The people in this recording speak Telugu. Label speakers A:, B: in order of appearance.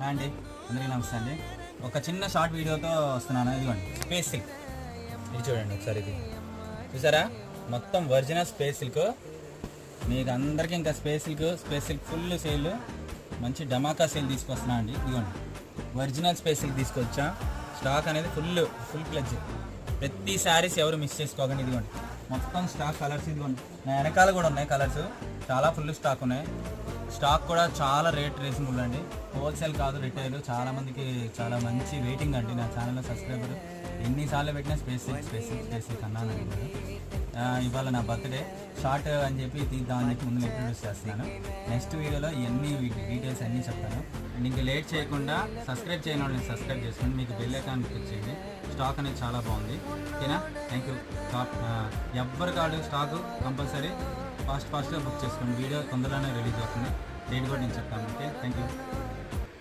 A: అండి అందరికీ నమస్తే అండి. ఒక చిన్న షార్ట్ వీడియోతో వస్తున్నాను. ఇదిగోండి స్పేస్ సిల్క్, ఇది చూడండి ఒకసారి. ఇది చూసారా, మొత్తం ఒరిజినల్ స్పేస్ సిల్క్. మీకు అందరికీ ఇంకా స్పేస్ సిల్క్ ఫుల్ సేల్, మంచి డమాకా సేల్ తీసుకొస్తున్నా అండి. ఇదిగోండి ఒరిజినల్ స్పేస్ సిల్క్ తీసుకొచ్చా. స్టాక్ అనేది ఫుల్ ప్లెజ్. ప్రతి శారీస్ ఎవరు మిస్ చేసుకోకండి. ఇదిగోండి మొత్తం స్టాక్ కలర్స్, ఇదిగోండి నా వెనకాల కూడా ఉన్నాయి కలర్స్, చాలా ఫుల్ స్టాక్ ఉన్నాయి. స్టాక్ కూడా చాలా రేట్ రీజనబుల్ అండి, హోల్సేల్ కాదు రిటైల్. చాలామందికి చాలా మంచి వెయిటింగ్ అండి. నా ఛానల్లో సబ్స్క్రైబర్ ఎన్నిసార్లు పెట్టినా స్పేస్ సిల్క్ అన్నానండి. ఇవాళ నా బర్త్డే షార్ట్ అని చెప్పి తీద్దామని చెప్పి ముందు ఇంట్రడ్యూస్ చేస్తున్నాను. నెక్స్ట్ వీడియోలో ఇవన్నీ డీటెయిల్స్ అన్నీ చెప్తాను. అండ్ ఇంకా లేట్ చేయకుండా సబ్స్క్రైబ్ చేయని వాళ్ళని సబ్స్క్రైబ్ చేసుకోండి, మీకు బెల్ ఐకాన్ క్లిక్ చేయండి. స్టాక్ అనేది చాలా బాగుంది. ఓకేనా, థ్యాంక్ యూ. ఎవ్వరు కాదు స్టాకు కంపల్సరీ ఫాస్ట్గా బుక్ చేసుకోండి. వీడియో తొందరగానే రిలీజ్ అవుతుంది, డేట్ కూడా నేను చెప్తాను. Okay, thank you.